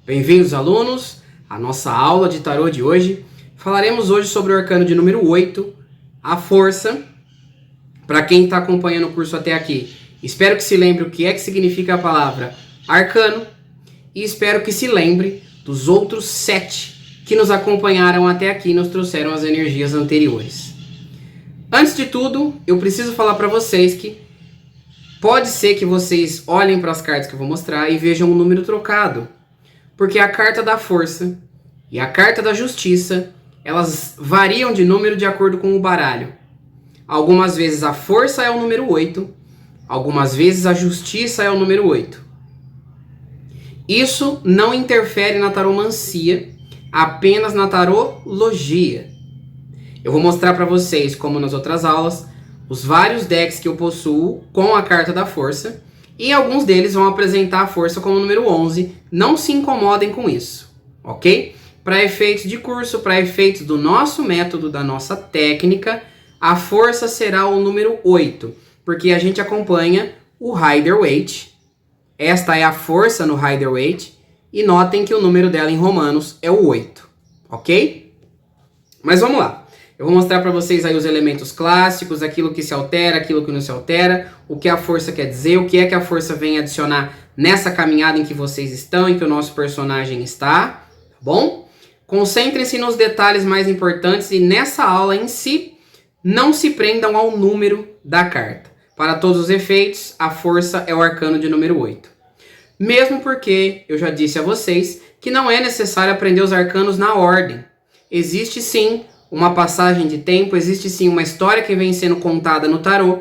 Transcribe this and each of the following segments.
Bem-vindos, alunos, à nossa aula de tarô de hoje. Falaremos hoje sobre o arcano de número 8, a força. Para quem está acompanhando o curso até aqui, espero que se lembre o que é que significa a palavra arcano e espero que se lembre dos outros 7 que nos acompanharam até aqui e nos trouxeram as energias anteriores. Antes de tudo, eu preciso falar para vocês que pode ser que vocês olhem para as cartas que eu vou mostrar e vejam um número trocado. Porque a carta da força e a carta da justiça, elas variam de número de acordo com o baralho. Algumas vezes a força é o número 8, algumas vezes a justiça é o número 8. Isso não interfere na taromancia, apenas na tarologia. Eu vou mostrar para vocês, como nas outras aulas, os vários decks que eu possuo com a carta da força. E alguns deles vão apresentar a força como número 11. Não se incomodem com isso, ok? Para efeitos de curso, para efeitos do nosso método, da nossa técnica, a força será o número 8. Porque a gente acompanha o Rider-Waite. Esta é a força no Rider-Waite. E notem que o número dela em romanos é o 8, ok? Mas vamos lá. Eu vou mostrar para vocês aí os elementos clássicos, aquilo que se altera, aquilo que não se altera, o que a força quer dizer, o que é que a força vem adicionar nessa caminhada em que vocês estão, em que o nosso personagem está, tá bom? Concentrem-se nos detalhes mais importantes e nessa aula em si, não se prendam ao número da carta. Para todos os efeitos, a força é o arcano de número 8. Mesmo porque, eu já disse a vocês, que não é necessário aprender os arcanos na ordem. Existe sim uma passagem de tempo, existe sim uma história que vem sendo contada no tarô,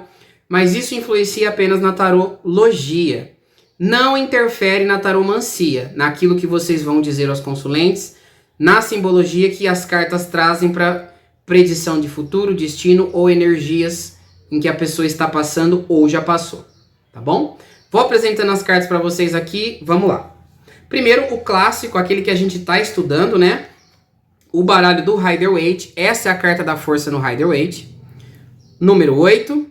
mas isso influencia apenas na tarologia. Não interfere na taromancia, naquilo que vocês vão dizer aos consulentes, na simbologia que as cartas trazem para predição de futuro, destino ou energias em que a pessoa está passando ou já passou, tá bom? Vou apresentando as cartas para vocês aqui, vamos lá. Primeiro, o clássico, aquele que a gente está estudando, né? O baralho do Rider-Waite, essa é a carta da força no Rider-Waite. Número 8.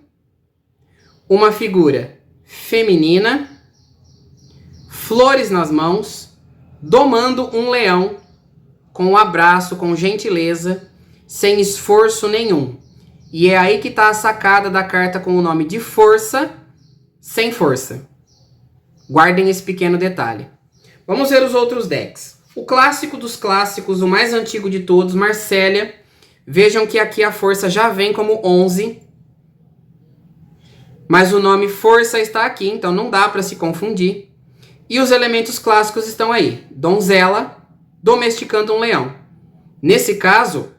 Uma figura feminina, flores nas mãos, domando um leão, com um abraço, com gentileza, sem esforço nenhum. E é aí que está a sacada da carta com o nome de força, sem força. Guardem esse pequeno detalhe. Vamos ver os outros decks. O clássico dos clássicos, o mais antigo de todos, Marcélia. Vejam que aqui a força já vem como 11. Mas o nome força está aqui, então não dá para se confundir. E os elementos clássicos estão aí. Donzela, domesticando um leão. Nesse caso,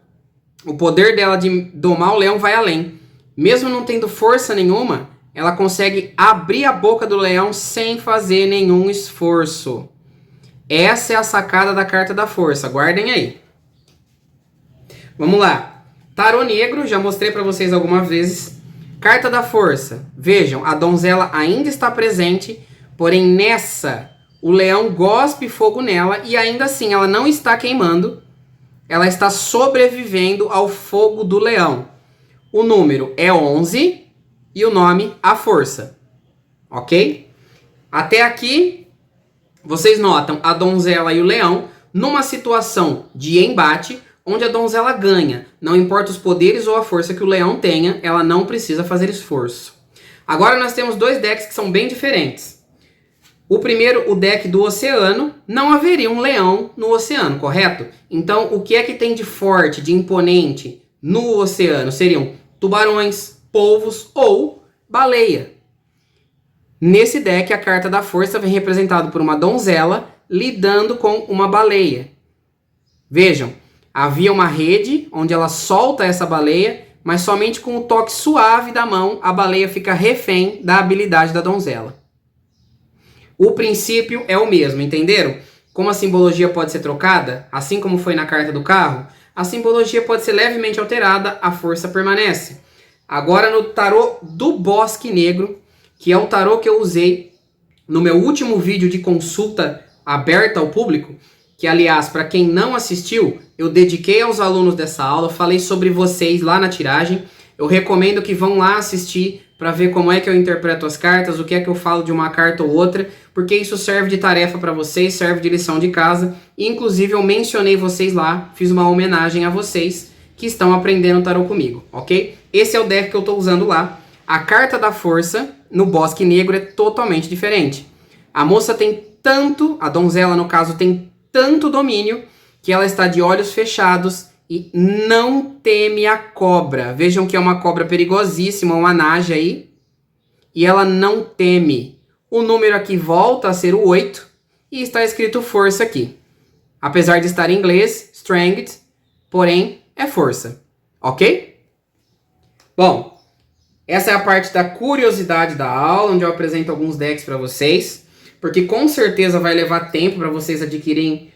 o poder dela de domar o leão vai além. Mesmo não tendo força nenhuma, ela consegue abrir a boca do leão sem fazer nenhum esforço. Essa é a sacada da carta da força, guardem aí. Vamos lá. Tarô negro, já mostrei para vocês algumas vezes. Carta da força. Vejam, a donzela ainda está presente, porém nessa, o leão gospe fogo nela e ainda assim ela não está queimando. Ela está sobrevivendo ao fogo do leão. O número é 11 e o nome a força. Ok? Até aqui, vocês notam a donzela e o leão numa situação de embate, onde a donzela ganha. Não importa os poderes ou a força que o leão tenha, ela não precisa fazer esforço. Agora nós temos dois decks que são bem diferentes. O primeiro, o deck do oceano, não haveria um leão no oceano, correto? Então, o que é que tem de forte, de imponente no oceano? Seriam tubarões, polvos ou baleia. Nesse deck, a carta da força vem representada por uma donzela lidando com uma baleia. Vejam, havia uma rede onde ela solta essa baleia, mas somente com o toque suave da mão, a baleia fica refém da habilidade da donzela. O princípio é o mesmo, entenderam? Como a simbologia pode ser trocada, assim como foi na carta do carro, a simbologia pode ser levemente alterada, a força permanece. Agora no tarô do Bosque Negro, que é o tarô que eu usei no meu último vídeo de consulta aberta ao público, que aliás, para quem não assistiu, eu dediquei aos alunos dessa aula, falei sobre vocês lá na tiragem, eu recomendo que vão lá assistir para ver como é que eu interpreto as cartas, o que é que eu falo de uma carta ou outra, porque isso serve de tarefa para vocês, serve de lição de casa. E, inclusive eu mencionei vocês lá, fiz uma homenagem a vocês que estão aprendendo tarô comigo, ok? Esse é o deck que eu estou usando lá. A carta da força no Bosque Negro é totalmente diferente. A moça tem tanto, a donzela no caso tem tanto domínio, que ela está de olhos fechados e não teme a cobra. Vejam que é uma cobra perigosíssima, uma naja aí. E ela não teme. O número aqui volta a ser o 8 e está escrito força aqui. Apesar de estar em inglês, strength, porém é força. Ok? Bom, essa é a parte da curiosidade da aula, onde eu apresento alguns decks para vocês. Porque com certeza vai levar tempo para vocês adquirirem,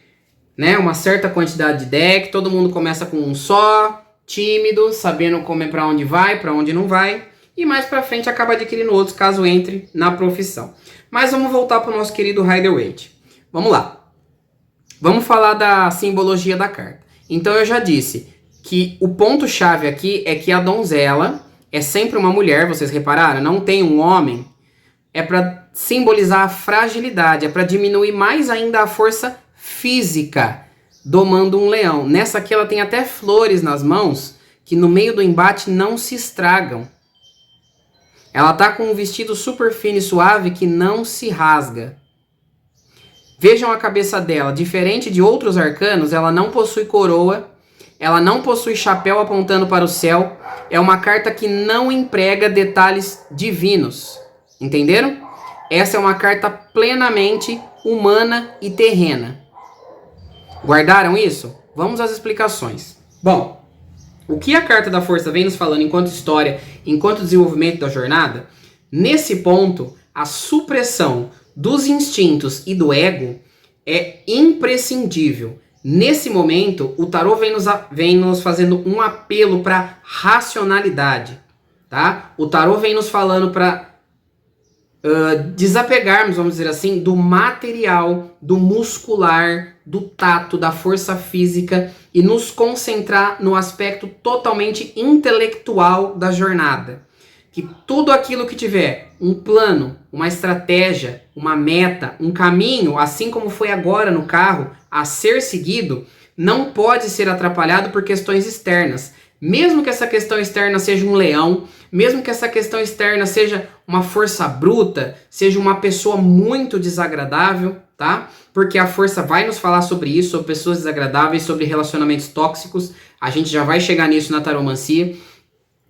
né, uma certa quantidade de deck. Todo mundo começa com um só, tímido, sabendo como é para onde vai, para onde não vai. E mais para frente acaba adquirindo outros, caso entre na profissão. Mas vamos voltar para o nosso querido Rider-Waite. Vamos lá. Vamos falar da simbologia da carta. Então eu já disse que o ponto-chave aqui é que a donzela é sempre uma mulher, vocês repararam? Não tem um homem. É para simbolizar a fragilidade, é para diminuir mais ainda a força física, domando um leão. Nessa aqui ela tem até flores nas mãos, que no meio do embate não se estragam. Ela tá com um vestido super fino e suave que não se rasga. Vejam a cabeça dela, diferente de outros arcanos, ela não possui coroa, ela não possui chapéu apontando para o céu, é uma carta que não emprega detalhes divinos. Entenderam? Essa é uma carta plenamente humana e terrena. Guardaram isso? Vamos às explicações. Bom, o que a carta da força vem nos falando enquanto história, enquanto desenvolvimento da jornada? Nesse ponto, a supressão dos instintos e do ego é imprescindível. Nesse momento, o tarô vem nos fazendo um apelo para racionalidade. Tá? O tarô vem nos falando para desapegarmos, vamos dizer assim, do material, do muscular, do tato, da força física e nos concentrar no aspecto totalmente intelectual da jornada. Que tudo aquilo que tiver um plano, uma estratégia, uma meta, um caminho, assim como foi agora no carro, a ser seguido, não pode ser atrapalhado por questões externas. Mesmo que essa questão externa seja um leão, mesmo que essa questão externa seja uma força bruta, seja uma pessoa muito desagradável, tá? Porque a força vai nos falar sobre isso, sobre pessoas desagradáveis, sobre relacionamentos tóxicos. A gente já vai chegar nisso na taromancia.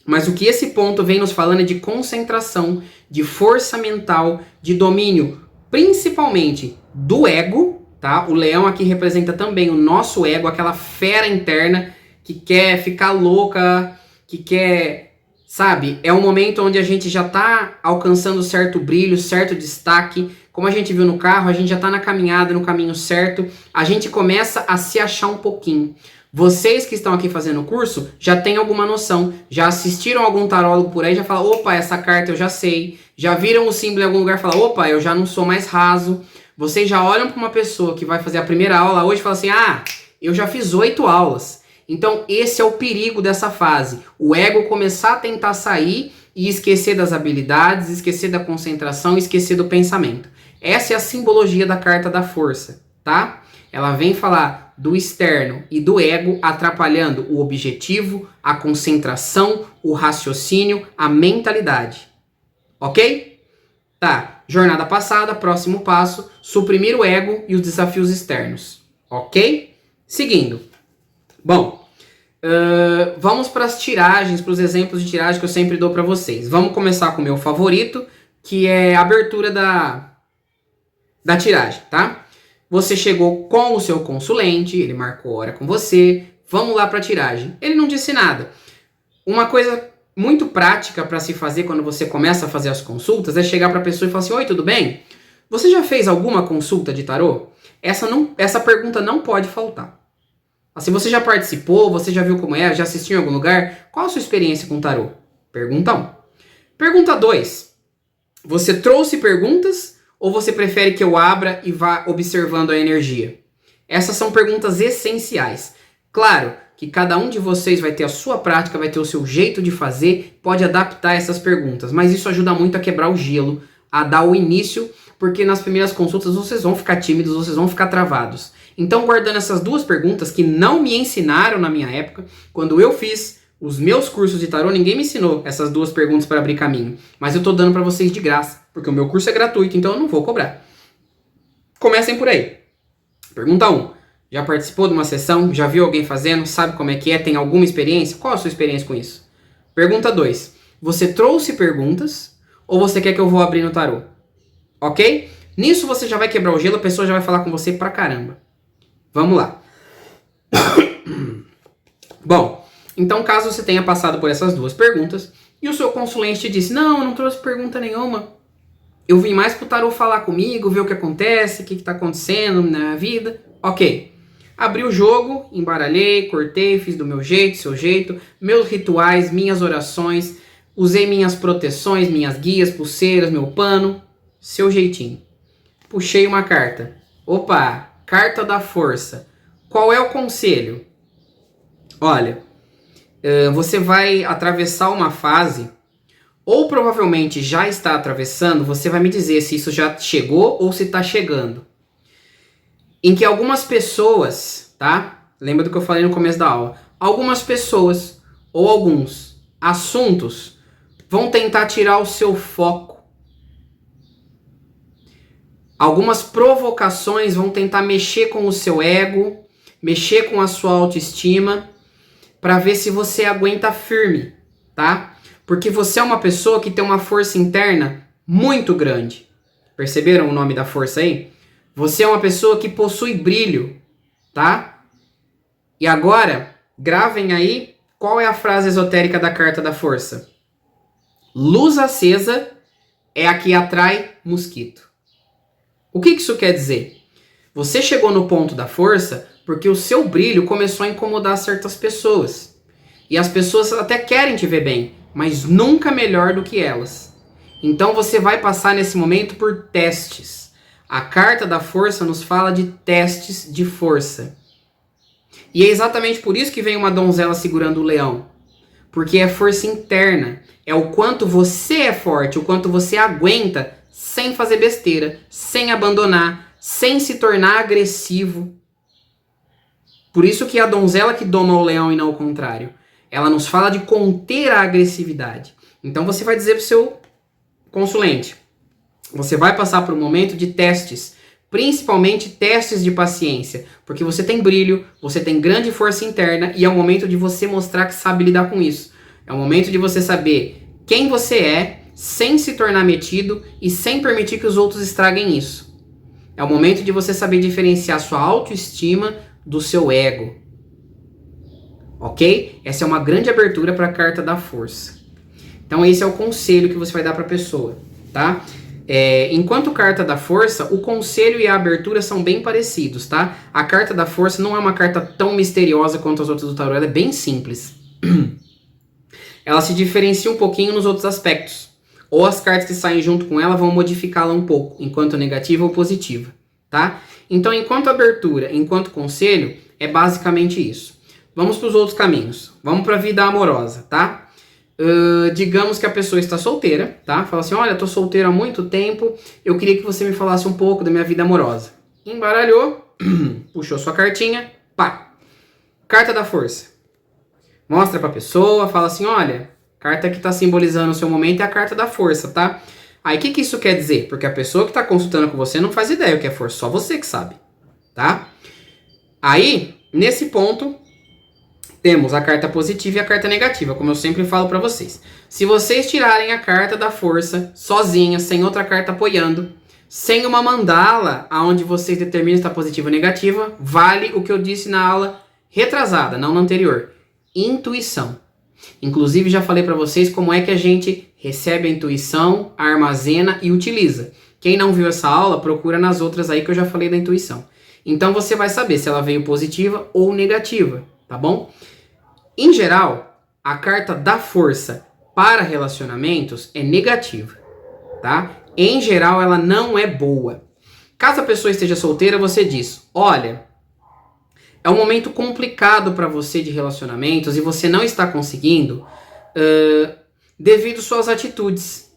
Mas o que esse ponto vem nos falando é de concentração, de força mental, de domínio, principalmente do ego, tá? O leão aqui representa também o nosso ego, aquela fera interna que quer ficar louca, que quer, sabe? É um momento onde a gente já tá alcançando certo brilho, certo destaque. Como a gente viu no carro, a gente já tá na caminhada, no caminho certo. A gente começa a se achar um pouquinho. Vocês que estão aqui fazendo o curso já têm alguma noção, já assistiram algum tarólogo por aí, já falam, opa, essa carta eu já sei. Já viram o símbolo em algum lugar e falam, opa, eu já não sou mais raso. Vocês já olham para uma pessoa que vai fazer a primeira aula hoje e falam assim, ah, eu já fiz 8 aulas. Então esse é o perigo dessa fase. O ego começar a tentar sair e esquecer das habilidades, esquecer da concentração, esquecer do pensamento. Essa é a simbologia da carta da força, tá? Ela vem falar do externo e do ego atrapalhando o objetivo, a concentração, o raciocínio, a mentalidade. Ok? Tá. Jornada passada, próximo passo, suprimir o ego e os desafios externos. Ok? Seguindo. Bom, vamos para as tiragens, para os exemplos de tiragem que eu sempre dou para vocês. Vamos começar com o meu favorito, que é a abertura da tiragem, tá? Você chegou com o seu consulente, ele marcou hora com você, vamos lá para a tiragem. Ele não disse nada. Uma coisa muito prática para se fazer quando você começa a fazer as consultas é chegar para a pessoa e falar assim, oi, tudo bem? Você já fez alguma consulta de tarô? Essa pergunta não pode faltar. Se você já participou, você já viu como é, já assistiu em algum lugar, qual a sua experiência com tarô? Pergunta 1. Pergunta 2. Você trouxe perguntas ou você prefere que eu abra e vá observando a energia? Essas são perguntas essenciais. Claro que cada um de vocês vai ter a sua prática, vai ter o seu jeito de fazer, pode adaptar essas perguntas, mas isso ajuda muito a quebrar o gelo, a dar o início, porque nas primeiras consultas vocês vão ficar tímidos, vocês vão ficar travados. Então, guardando essas duas perguntas que não me ensinaram na minha época, quando eu fiz os meus cursos de tarô, ninguém me ensinou essas duas perguntas para abrir caminho, mas eu tô dando para vocês de graça, porque o meu curso é gratuito, então eu não vou cobrar. Comecem por aí. Pergunta 1. Já participou de uma sessão? Já viu alguém fazendo? Sabe como é que é? Tem alguma experiência? Qual a sua experiência com isso? Pergunta 2. Você trouxe perguntas ou você quer que eu vou abrir no tarô? Ok? Nisso você já vai quebrar o gelo, a pessoa já vai falar com você pra caramba. Vamos lá. Bom, então caso você tenha passado por essas duas perguntas e o seu consulente te disse, não, eu não trouxe pergunta nenhuma. Eu vim mais pro tarô falar comigo, ver o que acontece, o que tá acontecendo na minha vida. Ok. Abri o jogo, embaralhei, cortei, fiz do meu jeito, seu jeito, meus rituais, minhas orações, usei minhas proteções, minhas guias, pulseiras, meu pano, seu jeitinho. Puxei uma carta. Opa, carta da força. Qual é o conselho? Olha, você vai atravessar uma fase, ou provavelmente já está atravessando, você vai me dizer se isso já chegou ou se está chegando. Em que algumas pessoas, tá? Lembra do que eu falei no começo da aula? Algumas pessoas ou alguns assuntos vão tentar tirar o seu foco. Algumas provocações vão tentar mexer com o seu ego, mexer com a sua autoestima, para ver se você aguenta firme, tá? Porque você é uma pessoa que tem uma força interna muito grande. Perceberam o nome da força aí? Você é uma pessoa que possui brilho, tá? E agora, gravem aí qual é a frase esotérica da carta da força. Luz acesa é a que atrai mosquito. O que isso quer dizer? Você chegou no ponto da força porque o seu brilho começou a incomodar certas pessoas. E as pessoas até querem te ver bem, mas nunca melhor do que elas. Então você vai passar nesse momento por testes. A carta da força nos fala de testes de força. E é exatamente por isso que vem uma donzela segurando o leão. Porque é força interna. É o quanto você é forte, o quanto você aguenta sem fazer besteira, sem abandonar, sem se tornar agressivo. Por isso que é a donzela que doma o leão e não o contrário. Ela nos fala de conter a agressividade. Então você vai dizer para o seu consulente, você vai passar por um momento de testes, principalmente testes de paciência, porque você tem brilho, você tem grande força interna e é o momento de você mostrar que sabe lidar com isso. É o momento de você saber quem você é, sem se tornar metido e sem permitir que os outros estraguem isso. É o momento de você saber diferenciar sua autoestima do seu ego. Ok? Essa é uma grande abertura para a carta da força. Então esse é o conselho que você vai dar para a pessoa, tá? Enquanto carta da força, o conselho e a abertura são bem parecidos, tá? A carta da força não é uma carta tão misteriosa quanto as outras do tarô, ela é bem simples. Ela se diferencia um pouquinho nos outros aspectos. Ou as cartas que saem junto com ela vão modificá-la um pouco, enquanto negativa ou positiva, tá? Então, enquanto abertura, enquanto conselho, é basicamente isso. Vamos para os outros caminhos. Vamos para a vida amorosa, tá? Digamos que a pessoa está solteira, tá? Fala assim, olha, tô solteira há muito tempo, eu queria que você me falasse um pouco da minha vida amorosa. Embaralhou, puxou sua cartinha, pá. Carta da força. Mostra pra pessoa, fala assim, olha, carta que tá simbolizando o seu momento é a carta da força, tá? Aí o que isso quer dizer? Porque a pessoa que tá consultando com você não faz ideia o que é força, só você que sabe, tá? Aí, nesse ponto, temos a carta positiva e a carta negativa, como eu sempre falo pra vocês. Se vocês tirarem a carta da força sozinha, sem outra carta apoiando, sem uma mandala onde vocês determinam se está positiva ou negativa, vale o que eu disse na aula retrasada, não na anterior. Intuição. Inclusive já falei pra vocês como é que a gente recebe a intuição, armazena e utiliza. Quem não viu essa aula, procura nas outras aí que eu já falei da intuição. Então você vai saber se ela veio positiva ou negativa, tá bom? Em geral, a carta da força para relacionamentos é negativa, tá? Em geral, ela não é boa. Caso a pessoa esteja solteira, você diz, olha, É um momento complicado para você de relacionamentos e você não está conseguindo devido às suas atitudes.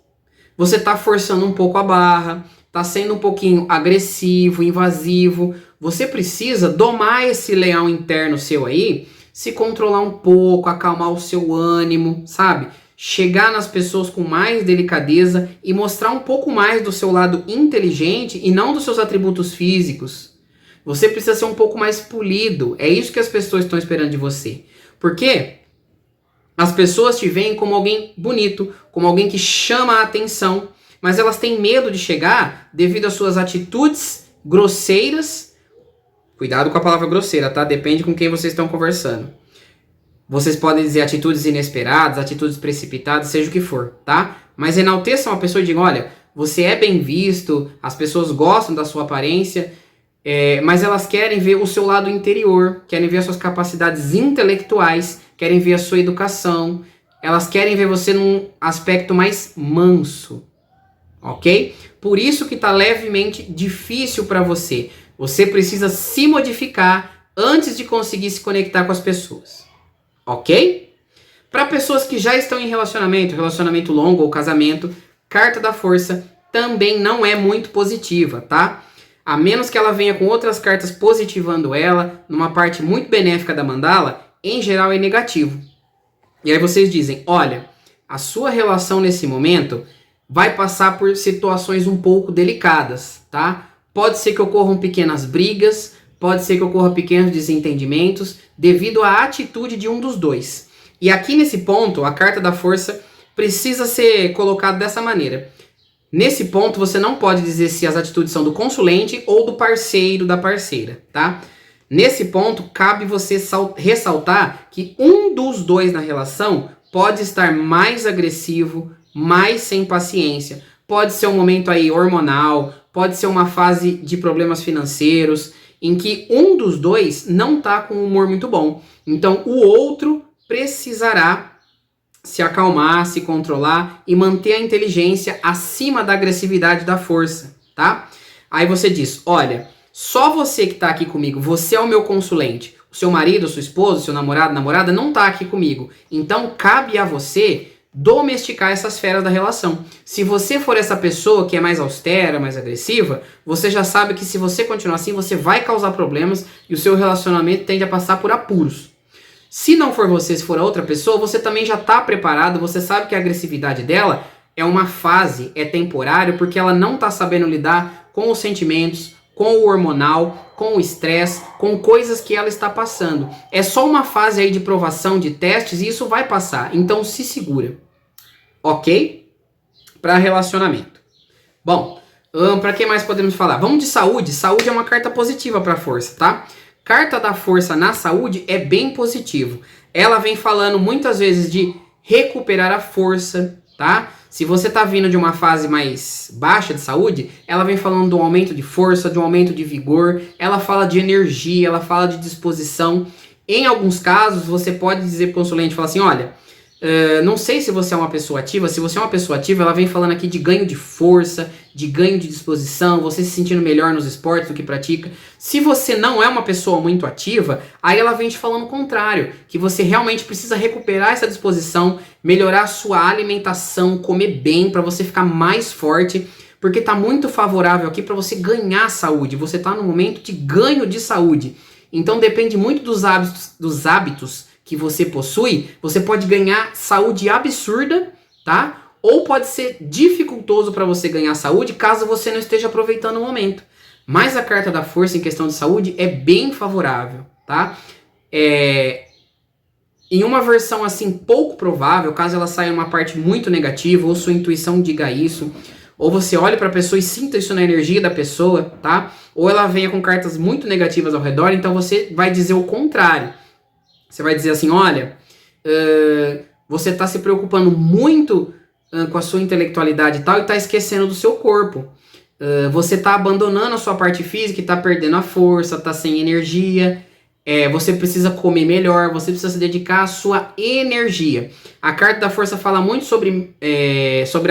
Você está forçando um pouco a barra, está sendo um pouquinho agressivo, invasivo. Você precisa domar esse leão interno seu aí, se controlar um pouco, acalmar o seu ânimo, sabe? Chegar nas pessoas com mais delicadeza e mostrar um pouco mais do seu lado inteligente e não dos seus atributos físicos. Você precisa ser um pouco mais polido. É isso que as pessoas estão esperando de você. Por quê? As pessoas te veem como alguém bonito, como alguém que chama a atenção, mas elas têm medo de chegar devido às suas atitudes grosseiras. Cuidado com a palavra grosseira, tá? Depende com quem vocês estão conversando. Vocês podem dizer atitudes inesperadas, atitudes precipitadas, seja o que for, tá? Mas enalteçam a pessoa e digam, olha, você é bem visto, as pessoas gostam da sua aparência, mas elas querem ver o seu lado interior, querem ver as suas capacidades intelectuais, querem ver a sua educação, elas querem ver você num aspecto mais manso, ok? Por isso que tá levemente difícil para você. Você precisa se modificar antes de conseguir se conectar com as pessoas, ok? Para pessoas que já estão em relacionamento longo ou casamento, carta da força também não é muito positiva, tá? A menos que ela venha com outras cartas positivando ela, numa parte muito benéfica da mandala, em geral é negativo. E aí vocês dizem, olha, a sua relação nesse momento vai passar por situações um pouco delicadas, tá? Pode ser que ocorram pequenas brigas, pode ser que ocorram pequenos desentendimentos, devido à atitude de um dos dois. E aqui nesse ponto, a carta da força precisa ser colocada dessa maneira. Nesse ponto, você não pode dizer se as atitudes são do consulente ou do parceiro, da parceira, tá? Nesse ponto, cabe você ressaltar que um dos dois na relação pode estar mais agressivo, mais sem paciência. Pode ser um momento aí hormonal, pode ser uma fase de problemas financeiros, em que um dos dois não tá com um humor muito bom. Então, o outro precisará se acalmar, se controlar e manter a inteligência acima da agressividade da força, tá? Aí você diz, olha, só você que tá aqui comigo, você é o meu consulente. O seu marido, sua esposa, seu namorado, namorada não tá aqui comigo. Então cabe a você domesticar essas feras da relação. Se você for essa pessoa que é mais austera, mais agressiva, você já sabe que se você continuar assim, você vai causar problemas e o seu relacionamento tende a passar por apuros. Se não for você, se for a outra pessoa, você também já está preparado, você sabe que a agressividade dela é uma fase, é temporário, porque ela não está sabendo lidar com os sentimentos, com o hormonal, com o estresse, com coisas que ela está passando. É só uma fase aí de provação, de testes, e isso vai passar. Então se segura. Ok? Para relacionamento. Bom, para que mais podemos falar? Vamos de saúde. Saúde é uma carta positiva para força, tá? Carta da força na saúde é bem positivo. Ela vem falando muitas vezes de recuperar a força, tá? Se você tá vindo de uma fase mais baixa de saúde, ela vem falando de um aumento de força, de um aumento de vigor, ela fala de energia, ela fala de disposição. Em alguns casos, você pode dizer pro consulente, falar assim, olha, não sei se você é uma pessoa ativa, se você é uma pessoa ativa, ela vem falando aqui de ganho de força, de ganho de disposição, você se sentindo melhor nos esportes do que pratica. Se você não é uma pessoa muito ativa, aí ela vem te falando o contrário, que você realmente precisa recuperar essa disposição, melhorar a sua alimentação, comer bem para você ficar mais forte, porque tá muito favorável aqui para você ganhar saúde, você tá no momento de ganho de saúde. Então depende muito dos hábitos que você possui, você pode ganhar saúde absurda, tá? Ou pode ser dificultoso para você ganhar saúde caso você não esteja aproveitando o momento. Mas a carta da força em questão de saúde é bem favorável, tá? Em uma versão assim pouco provável, caso ela saia uma parte muito negativa, ou sua intuição diga isso, ou você olhe para a pessoa e sinta isso na energia da pessoa, tá? Ou ela venha com cartas muito negativas ao redor, então você vai dizer o contrário. Você vai dizer assim, olha, você está se preocupando muito com a sua intelectualidade e tal, e está esquecendo do seu corpo. Você está abandonando a sua parte física e está perdendo a força, está sem energia. Você precisa comer melhor, você precisa se dedicar à sua energia. A carta da força fala muito sobre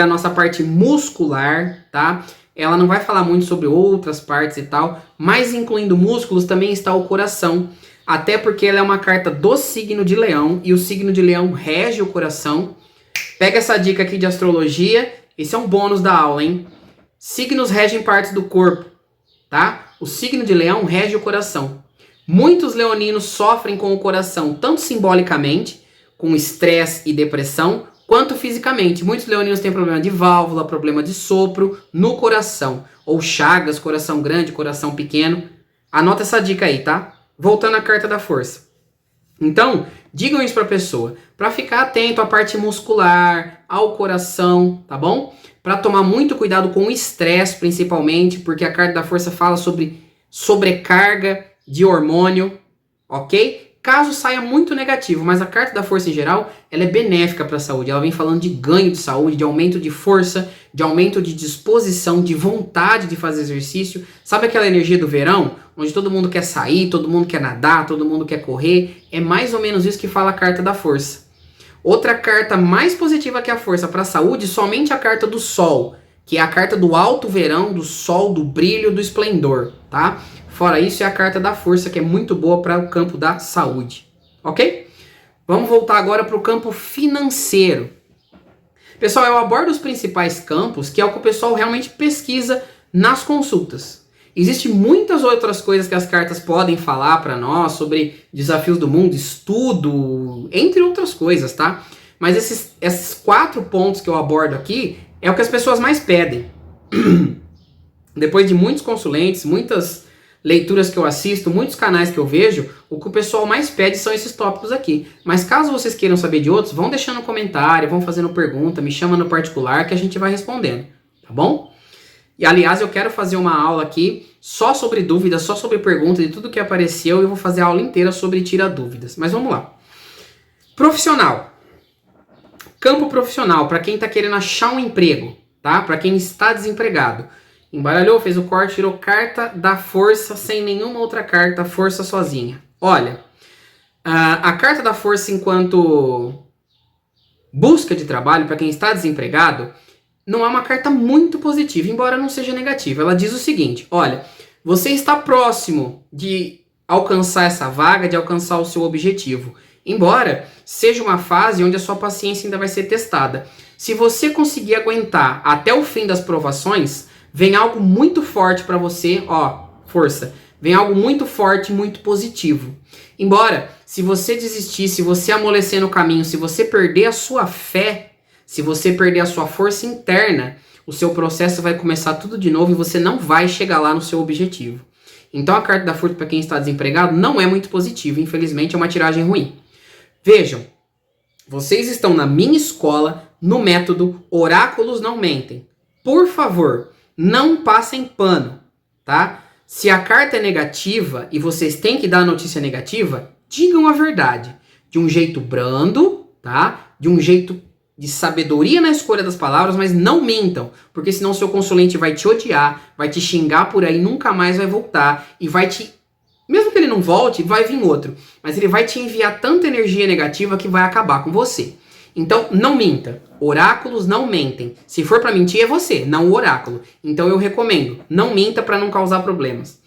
a nossa parte muscular, tá? Ela não vai falar muito sobre outras partes e tal, mas incluindo músculos também está o coração. até porque ela é uma carta do signo de Leão, e o signo de Leão rege o coração. Pega essa dica aqui de astrologia, esse é um bônus da aula, hein? Signos regem partes do corpo, tá? O signo de Leão rege o coração. Muitos leoninos sofrem com o coração, tanto simbolicamente, com estresse e depressão, quanto fisicamente. Muitos leoninos têm problema de válvula, problema de sopro no coração, ou chagas, coração grande, coração pequeno. Anota essa dica aí, tá? Voltando à carta da força. Então, digam isso pra pessoa, para ficar atento à parte muscular, ao coração, tá bom? Para tomar muito cuidado com o estresse, principalmente, porque a carta da força fala sobre sobrecarga de hormônio, ok? Caso saia muito negativo, mas a carta da força em geral, ela é benéfica para a saúde. Ela vem falando de ganho de saúde, de aumento de força, de aumento de disposição, de vontade de fazer exercício. Sabe aquela energia do verão, onde todo mundo quer sair, todo mundo quer nadar, todo mundo quer correr? É mais ou menos isso que fala a carta da força. Outra carta mais positiva que a força para a saúde, somente a carta do sol, que é a carta do alto verão, do sol, do brilho, do esplendor, tá? Fora isso, é a carta da força, que é muito boa para o campo da saúde, ok? Vamos voltar agora para o campo financeiro. Pessoal, eu abordo os principais campos, que é o que o pessoal realmente pesquisa nas consultas. Existem muitas outras coisas que as cartas podem falar para nós, sobre desafios do mundo, estudo, entre outras coisas, tá? Mas esses 4 pontos que eu abordo aqui é o que as pessoas mais pedem. Depois de muitos consulentes, muitas leituras que eu assisto, muitos canais que eu vejo, o que o pessoal mais pede são esses tópicos aqui. Mas caso vocês queiram saber de outros, vão deixando comentário, vão fazendo pergunta, me chama no particular que a gente vai respondendo, tá bom? E aliás, eu quero fazer uma aula aqui só sobre dúvidas, só sobre perguntas de tudo que apareceu, e eu vou fazer a aula inteira sobre tira dúvidas. Mas vamos lá. Profissional. Campo profissional, para quem está querendo achar um emprego, tá? Para quem está desempregado. Embaralhou, fez o corte, tirou carta da força sem nenhuma outra carta, força sozinha. Olha, a carta da força enquanto busca de trabalho, para quem está desempregado, não é uma carta muito positiva, embora não seja negativa. Ela diz o seguinte, olha, você está próximo de alcançar essa vaga, de alcançar o seu objetivo. Embora seja uma fase onde a sua paciência ainda vai ser testada. Se você conseguir aguentar até o fim das provações, vem algo muito forte para você, ó, força. Vem algo muito forte, muito positivo. Embora, se você desistir, se você amolecer no caminho, se você perder a sua fé, se você perder a sua força interna, o seu processo vai começar tudo de novo e você não vai chegar lá no seu objetivo. Então a carta da força para quem está desempregado não é muito positiva, infelizmente é uma tiragem ruim. Vejam, vocês estão na minha escola, no método Oráculos Não Mentem. Por favor, não passem pano, tá? Se a carta é negativa e vocês têm que dar a notícia negativa, digam a verdade. De um jeito brando, tá? De um jeito de sabedoria na escolha das palavras, mas não mintam, porque senão seu consulente vai te odiar, vai te xingar por aí, nunca mais vai voltar e vai te... Mesmo que ele não volte, vai vir outro, mas ele vai te enviar tanta energia negativa que vai acabar com você. Então, não minta. Oráculos não mentem. Se for pra mentir, é você, não o oráculo. Então eu recomendo, não minta pra não causar problemas.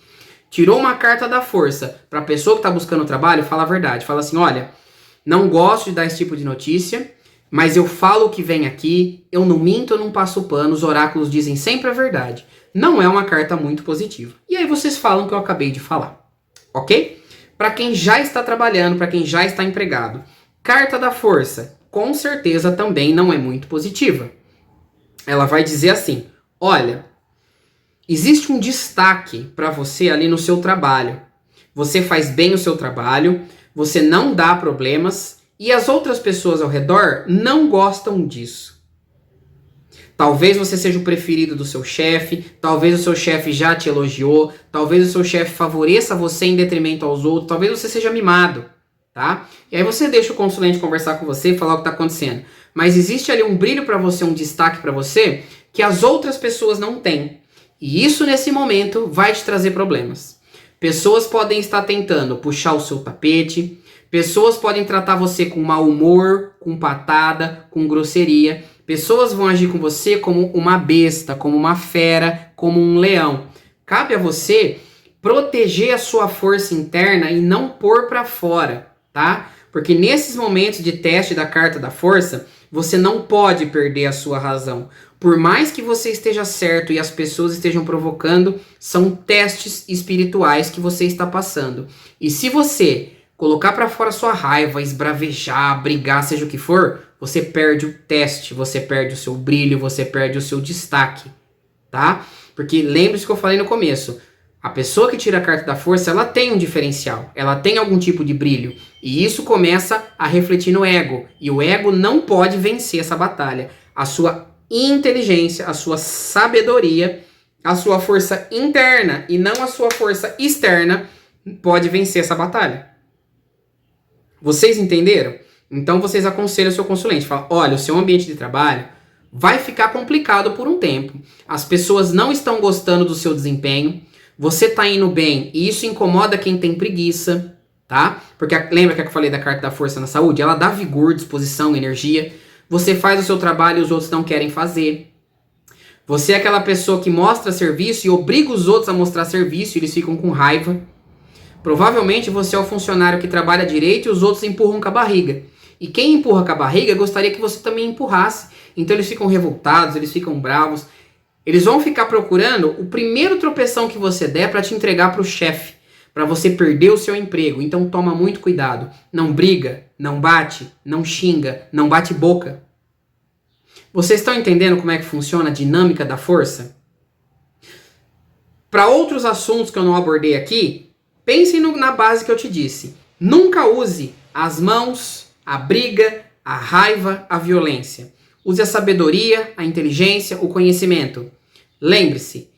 Tirou uma carta da força pra pessoa que tá buscando trabalho, fala a verdade. Fala assim, olha, não gosto de dar esse tipo de notícia, mas eu falo o que vem aqui, eu não minto, eu não passo pano, os oráculos dizem sempre a verdade. Não é uma carta muito positiva. E aí vocês falam o que eu acabei de falar, ok? Para quem já está trabalhando, para quem já está empregado, carta da força, com certeza também não é muito positiva. Ela vai dizer assim, olha, existe um destaque para você ali no seu trabalho. Você faz bem o seu trabalho, você não dá problemas, e as outras pessoas ao redor não gostam disso. Talvez você seja o preferido do seu chefe, talvez o seu chefe já te elogiou, talvez o seu chefe favoreça você em detrimento aos outros, talvez você seja mimado, tá? E aí você deixa o consulente conversar com você e falar o que está acontecendo. Mas existe ali um brilho para você, um destaque para você, que as outras pessoas não têm. E isso nesse momento vai te trazer problemas. Pessoas podem estar tentando puxar o seu tapete, pessoas podem tratar você com mau humor, com patada, com grosseria. Pessoas vão agir com você como uma besta, como uma fera, como um leão. Cabe a você proteger a sua força interna e não pôr para fora, tá? Porque nesses momentos de teste da carta da força, você não pode perder a sua razão. Por mais que você esteja certo e as pessoas estejam provocando, são testes espirituais que você está passando. E se você colocar para fora sua raiva, esbravejar, brigar, seja o que for, você perde o teste, você perde o seu brilho, você perde o seu destaque, tá? Porque lembre-se que eu falei no começo, a pessoa que tira a carta da força, ela tem um diferencial, ela tem algum tipo de brilho, e isso começa a refletir no ego, e o ego não pode vencer essa batalha. A sua inteligência, a sua sabedoria, a sua força interna e não a sua força externa pode vencer essa batalha. Vocês entenderam? Então vocês aconselham o seu consulente, falam, olha, o seu ambiente de trabalho vai ficar complicado por um tempo. As pessoas não estão gostando do seu desempenho, você está indo bem e isso incomoda quem tem preguiça, tá? Porque lembra que eu falei da carta da força na saúde? Ela dá vigor, disposição, energia. Você faz o seu trabalho e os outros não querem fazer. Você é aquela pessoa que mostra serviço e obriga os outros a mostrar serviço e eles ficam com raiva. Provavelmente você é o funcionário que trabalha direito e os outros empurram com a barriga. E quem empurra com a barriga gostaria que você também empurrasse. Então eles ficam revoltados, eles ficam bravos. Eles vão ficar procurando o primeiro tropeção que você der para te entregar para o chefe, para você perder o seu emprego. Então toma muito cuidado. Não briga, não bate, não xinga, não bate boca. Vocês estão entendendo como é que funciona a dinâmica da força? Para outros assuntos que eu não abordei aqui, pensem na base que eu te disse. Nunca use as mãos, a briga, a raiva, a violência. Use a sabedoria, a inteligência, o conhecimento. Lembre-se,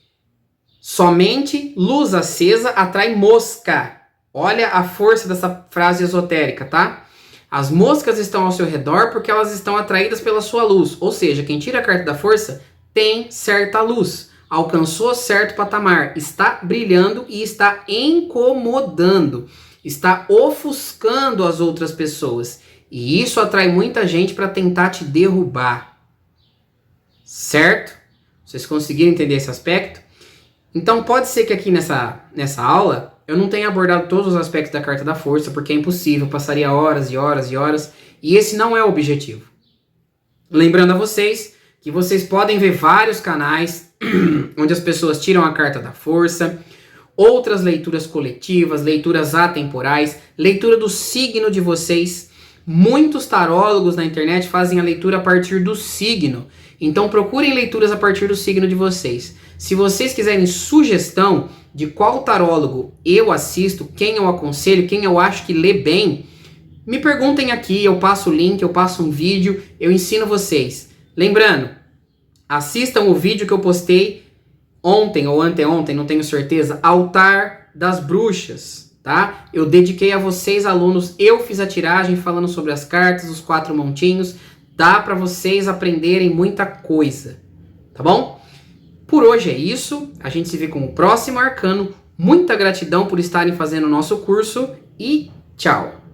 somente luz acesa atrai mosca. Olha a força dessa frase esotérica, tá? As moscas estão ao seu redor porque elas estão atraídas pela sua luz. Ou seja, quem tira a carta da força tem certa luz. Alcançou certo patamar, está brilhando e está incomodando. Está ofuscando as outras pessoas. E isso atrai muita gente para tentar te derrubar. Certo? Vocês conseguiram entender esse aspecto? Então pode ser que aqui nessa aula eu não tenha abordado todos os aspectos da carta da força, porque é impossível, passaria horas e horas e horas, e esse não é o objetivo. Lembrando a vocês que vocês podem ver vários canais onde as pessoas tiram a carta da força, outras leituras coletivas, leituras atemporais, leitura do signo de vocês. Muitos tarólogos na internet fazem a leitura a partir do signo. Então procurem leituras a partir do signo de vocês. Se vocês quiserem sugestão de qual tarólogo eu assisto, quem eu aconselho, quem eu acho que lê bem, me perguntem aqui, eu passo o link, eu passo um vídeo, eu ensino vocês. Lembrando, assistam o vídeo que eu postei ontem ou anteontem, não tenho certeza, Altar das Bruxas, tá? Eu dediquei a vocês, alunos, eu fiz a tiragem falando sobre as cartas, os 4 montinhos, dá para vocês aprenderem muita coisa, tá bom? Por hoje é isso, a gente se vê com o próximo arcano. Muita gratidão por estarem fazendo o nosso curso e tchau!